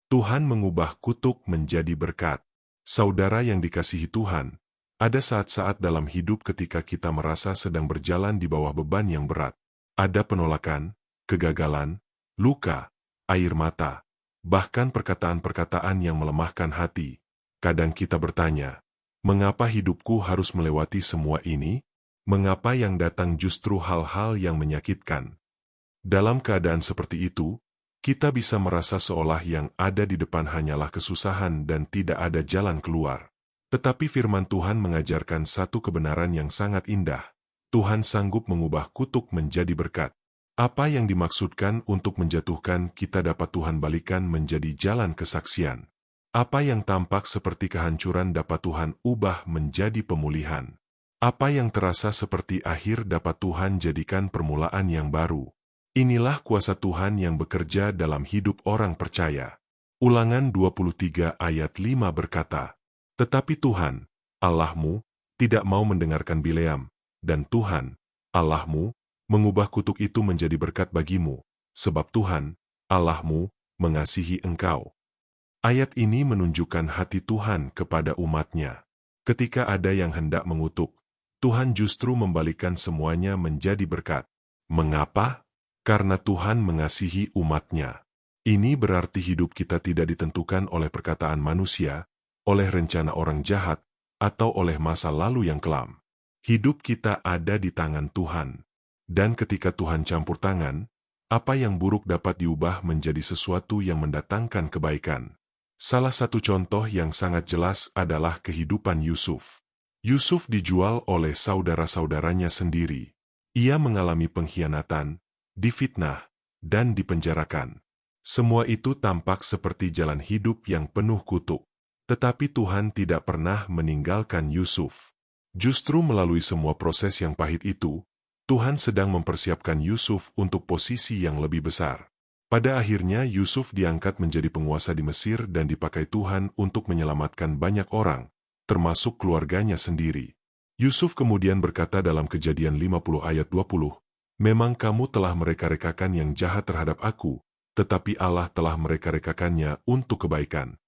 Tuhan mengubah kutuk menjadi berkat. Saudara yang dikasihi Tuhan, ada saat-saat dalam hidup ketika kita merasa sedang berjalan di bawah beban yang berat. Ada penolakan, kegagalan, luka, air mata, bahkan perkataan-perkataan yang melemahkan hati. Kadang kita bertanya, mengapa hidupku harus melewati semua ini? Mengapa yang datang justru hal-hal yang menyakitkan? Dalam keadaan seperti itu, kita bisa merasa seolah yang ada di depan hanyalah kesusahan dan tidak ada jalan keluar. Tetapi firman Tuhan mengajarkan satu kebenaran yang sangat indah. Tuhan sanggup mengubah kutuk menjadi berkat. Apa yang dimaksudkan untuk menjatuhkan kita dapat Tuhan balikan menjadi jalan kesaksian. Apa yang tampak seperti kehancuran dapat Tuhan ubah menjadi pemulihan. Apa yang terasa seperti akhir dapat Tuhan jadikan permulaan yang baru. Inilah kuasa Tuhan yang bekerja dalam hidup orang percaya. Ulangan 23 ayat 5 berkata, "Tetapi Tuhan, Allahmu, tidak mau mendengarkan Bileam, dan Tuhan, Allahmu, mengubah kutuk itu menjadi berkat bagimu, sebab Tuhan, Allahmu, mengasihi engkau." Ayat ini menunjukkan hati Tuhan kepada umatnya. Ketika ada yang hendak mengutuk, Tuhan justru membalikan semuanya menjadi berkat. Mengapa? Karena Tuhan mengasihi umatnya. Ini berarti hidup kita tidak ditentukan oleh perkataan manusia, oleh rencana orang jahat, atau oleh masa lalu yang kelam. Hidup kita ada di tangan Tuhan. Dan ketika Tuhan campur tangan, apa yang buruk dapat diubah menjadi sesuatu yang mendatangkan kebaikan. Salah satu contoh yang sangat jelas adalah kehidupan Yusuf. Yusuf dijual oleh saudara-saudaranya sendiri. Ia mengalami pengkhianatan, difitnah, dan dipenjarakan. Semua itu tampak seperti jalan hidup yang penuh kutuk. Tetapi Tuhan tidak pernah meninggalkan Yusuf. Justru melalui semua proses yang pahit itu, Tuhan sedang mempersiapkan Yusuf untuk posisi yang lebih besar. Pada akhirnya Yusuf diangkat menjadi penguasa di Mesir dan dipakai Tuhan untuk menyelamatkan banyak orang, termasuk keluarganya sendiri. Yusuf kemudian berkata dalam Kejadian 50 ayat 20, "Memang kamu telah mereka-rekakan yang jahat terhadap aku, tetapi Allah telah mereka-rekakannya untuk kebaikan."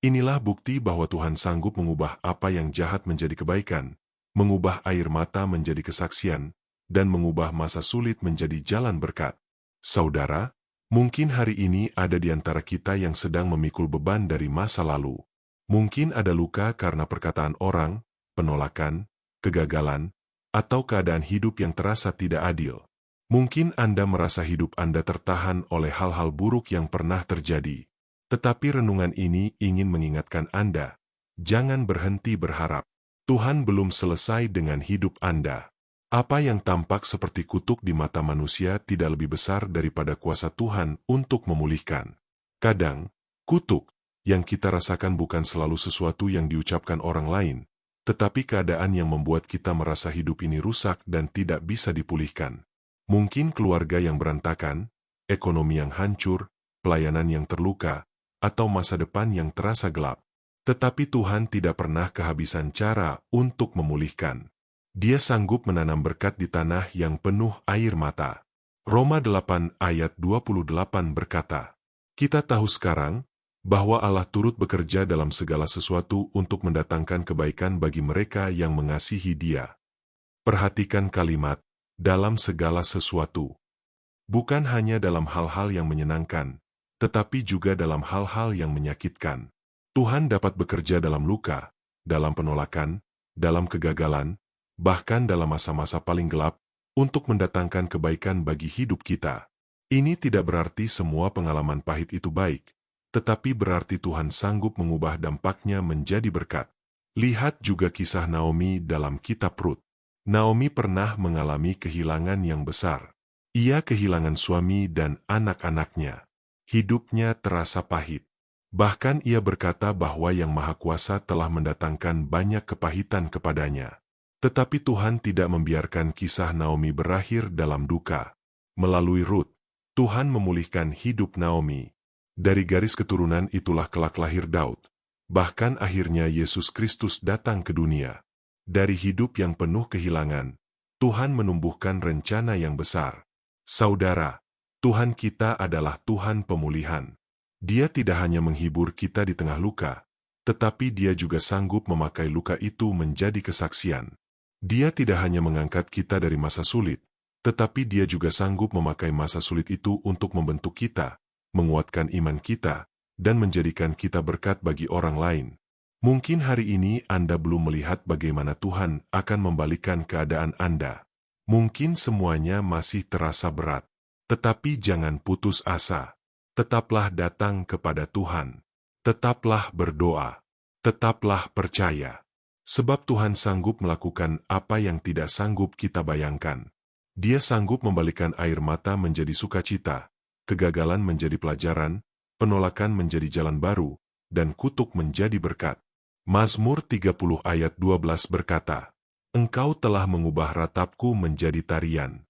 Inilah bukti bahwa Tuhan sanggup mengubah apa yang jahat menjadi kebaikan, mengubah air mata menjadi kesaksian, dan mengubah masa sulit menjadi jalan berkat. Saudara, mungkin hari ini ada di antara kita yang sedang memikul beban dari masa lalu. Mungkin ada luka karena perkataan orang, penolakan, kegagalan, atau keadaan hidup yang terasa tidak adil. Mungkin Anda merasa hidup Anda tertahan oleh hal-hal buruk yang pernah terjadi. Tetapi renungan ini ingin mengingatkan Anda, jangan berhenti berharap. Tuhan belum selesai dengan hidup Anda. Apa yang tampak seperti kutuk di mata manusia tidak lebih besar daripada kuasa Tuhan untuk memulihkan. Kadang, kutuk yang kita rasakan bukan selalu sesuatu yang diucapkan orang lain, tetapi keadaan yang membuat kita merasa hidup ini rusak dan tidak bisa dipulihkan. Mungkin keluarga yang berantakan, ekonomi yang hancur, pelayanan yang terluka, atau masa depan yang terasa gelap. Tetapi Tuhan tidak pernah kehabisan cara untuk memulihkan. Dia sanggup menanam berkat di tanah yang penuh air mata. Roma 8 ayat 28 berkata, "Kita tahu sekarang bahwa Allah turut bekerja dalam segala sesuatu untuk mendatangkan kebaikan bagi mereka yang mengasihi Dia." Perhatikan kalimat, dalam segala sesuatu. Bukan hanya dalam hal-hal yang menyenangkan, tetapi juga dalam hal-hal yang menyakitkan. Tuhan dapat bekerja dalam luka, dalam penolakan, dalam kegagalan, bahkan dalam masa-masa paling gelap, untuk mendatangkan kebaikan bagi hidup kita. Ini tidak berarti semua pengalaman pahit itu baik, tetapi berarti Tuhan sanggup mengubah dampaknya menjadi berkat. Lihat juga kisah Naomi dalam kitab Rut. Naomi pernah mengalami kehilangan yang besar. Ia kehilangan suami dan anak-anaknya. Hidupnya terasa pahit. Bahkan ia berkata bahwa Yang Maha Kuasa telah mendatangkan banyak kepahitan kepadanya. Tetapi Tuhan tidak membiarkan kisah Naomi berakhir dalam duka. Melalui Rut, Tuhan memulihkan hidup Naomi. Dari garis keturunan itulah kelak lahir Daud. Bahkan akhirnya Yesus Kristus datang ke dunia. Dari hidup yang penuh kehilangan, Tuhan menumbuhkan rencana yang besar. Saudara, Tuhan kita adalah Tuhan pemulihan. Dia tidak hanya menghibur kita di tengah luka, tetapi Dia juga sanggup memakai luka itu menjadi kesaksian. Dia tidak hanya mengangkat kita dari masa sulit, tetapi Dia juga sanggup memakai masa sulit itu untuk membentuk kita, menguatkan iman kita, dan menjadikan kita berkat bagi orang lain. Mungkin hari ini Anda belum melihat bagaimana Tuhan akan membalikkan keadaan Anda. Mungkin semuanya masih terasa berat, tetapi jangan putus asa. Tetaplah datang kepada Tuhan. Tetaplah berdoa. Tetaplah percaya. Sebab Tuhan sanggup melakukan apa yang tidak sanggup kita bayangkan. Dia sanggup membalikkan air mata menjadi sukacita, kegagalan menjadi pelajaran, penolakan menjadi jalan baru, dan kutuk menjadi berkat. Mazmur 30 ayat 12 berkata, Engkau telah mengubah ratapku menjadi tarian.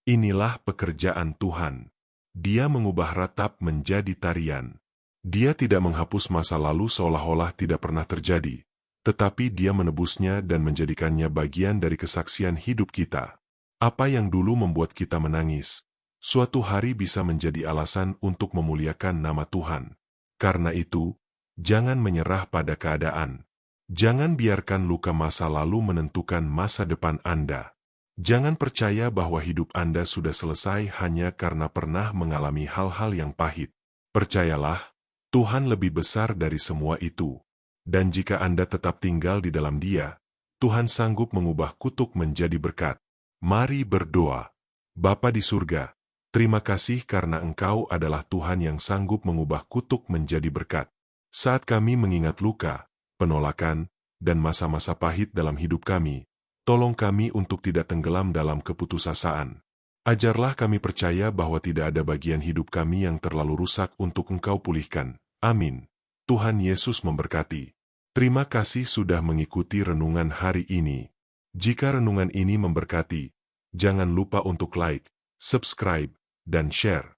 Inilah pekerjaan Tuhan. Dia mengubah ratap menjadi tarian. Dia tidak menghapus masa lalu seolah-olah tidak pernah terjadi, tetapi Dia menebusnya dan menjadikannya bagian dari kesaksian hidup kita. Apa yang dulu membuat kita menangis, suatu hari bisa menjadi alasan untuk memuliakan nama Tuhan. Karena itu, jangan menyerah pada keadaan. Jangan biarkan luka masa lalu menentukan masa depan Anda. Jangan percaya bahwa hidup Anda sudah selesai hanya karena pernah mengalami hal-hal yang pahit. Percayalah, Tuhan lebih besar dari semua itu. Dan jika Anda tetap tinggal di dalam Dia, Tuhan sanggup mengubah kutuk menjadi berkat. Mari berdoa. Bapa di surga, terima kasih karena Engkau adalah Tuhan yang sanggup mengubah kutuk menjadi berkat. Saat kami mengingat luka, penolakan, dan masa-masa pahit dalam hidup kami, tolong kami untuk tidak tenggelam dalam keputusasaan. Ajarlah kami percaya bahwa tidak ada bagian hidup kami yang terlalu rusak untuk Engkau pulihkan. Amin. Tuhan Yesus memberkati. Terima kasih sudah mengikuti renungan hari ini. Jika renungan ini memberkati, jangan lupa untuk like, subscribe, dan share.